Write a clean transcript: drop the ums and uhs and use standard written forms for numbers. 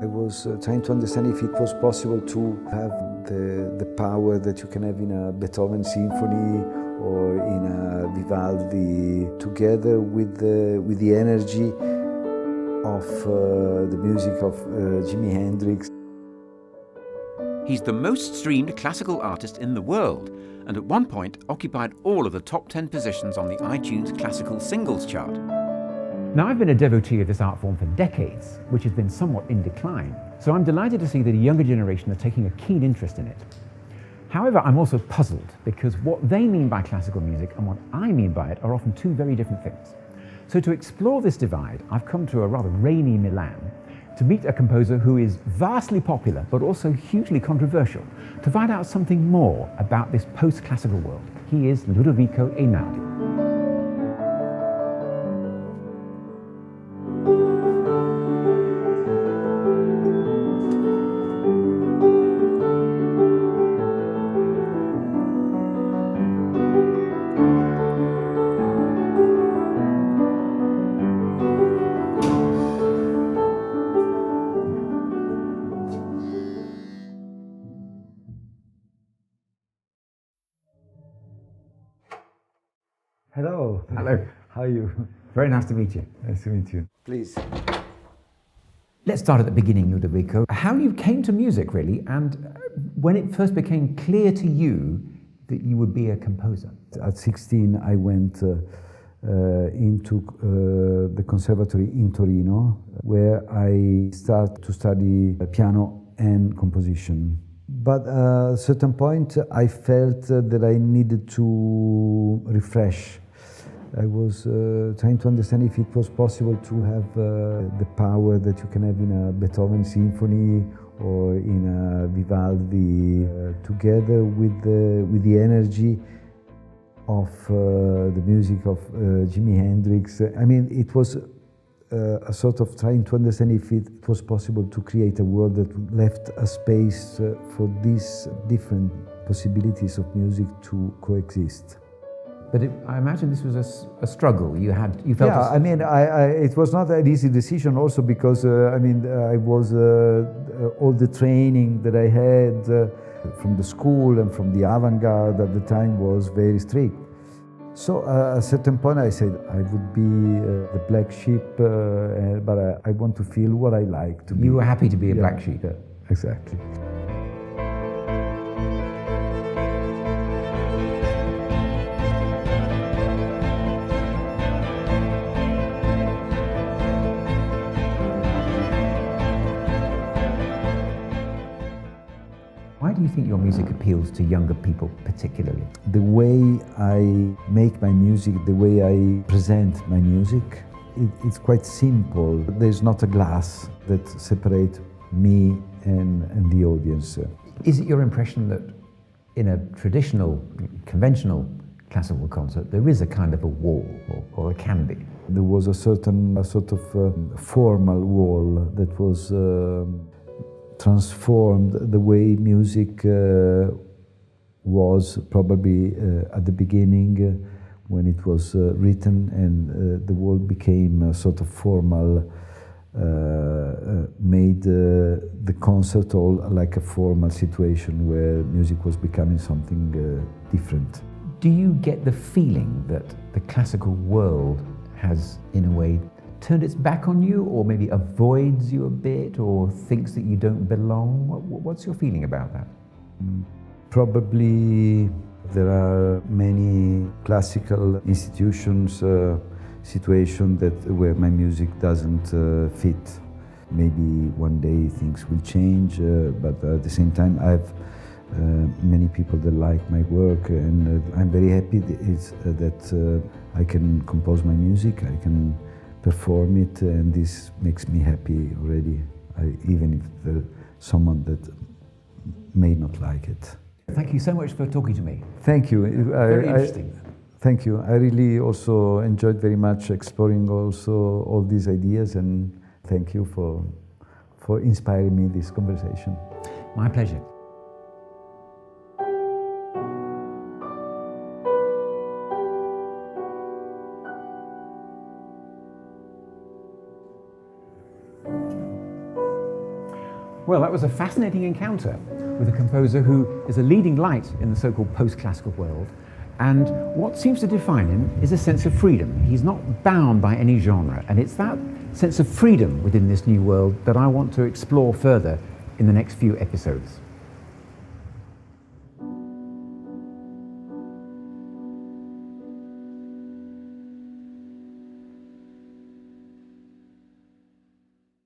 I was trying to understand if it was possible to have the power that you can have in a Beethoven symphony or in a Vivaldi, together with the energy of the music of Jimi Hendrix. He's the most streamed classical artist in the world, and at one point occupied all of the top 10 positions on the iTunes Classical Singles chart. Now, I've been a devotee of this art form for decades, which has been somewhat in decline, so I'm delighted to see that a younger generation are taking a keen interest in it. However, I'm also puzzled, because what they mean by classical music and what I mean by it are often two very different things. So to explore this divide, I've come to a rather rainy Milan to meet a composer who is vastly popular, but also hugely controversial, to find out something more about this post-classical world. He is Ludovico Einaudi. Hello. Hello. How are you? Very nice to meet you. Nice to meet you. Please. Let's start at the beginning, Ludovico. How you came to music, really, and when it first became clear to you that you would be a composer. At 16, I went into the conservatory in Torino, where I started to study piano and composition. But at a certain point, I felt that I needed to refresh. I was trying to understand if it was possible to have the power that you can have in a Beethoven symphony or in a Vivaldi, together with the energy of the music of Jimi Hendrix. I mean, it was a sort of trying to understand if it was possible to create a world that left a space for these different possibilities of music to coexist. But I imagine this was a struggle. You felt. Yeah, I mean, it was not an easy decision. Also because I was all the training that I had from the school and from the avant-garde at the time was very strict. So at a certain point, I said I would be the black sheep, but I want to feel what I like to be. You were happy to be a black sheep. Yeah, exactly. Why do you think your music appeals to younger people particularly? The way I make my music, the way I present my music, it's quite simple. There's not a glass that separates me and the audience. Is it your impression that in a traditional, conventional classical concert, there is a kind of a wall, or it can be? There was a sort of formal wall that was transformed the way music was probably at the beginning when it was written, and the wall became a sort of formal, made the concert hall like a formal situation where music was becoming something different. Do you get the feeling that the classical world has, in a way, turned its back on you, or maybe avoids you a bit, or thinks that you don't belong? What's your feeling about that? Probably there are many classical institutions, situations where my music doesn't fit. Maybe one day things will change, but at the same time I have many people that like my work, and I'm very happy that I can compose my music, I can perform it, and this makes me happy already, even if there's someone that may not like it. Thank you so much for talking to me. Thank you. Very interesting. Thank you. I really also enjoyed very much exploring also all these ideas, and thank you for inspiring me this conversation. My pleasure. Well, that was a fascinating encounter with a composer who is a leading light in the so-called post-classical world, and what seems to define him is a sense of freedom. He's not bound by any genre, and it's that sense of freedom within this new world that I want to explore further in the next few episodes.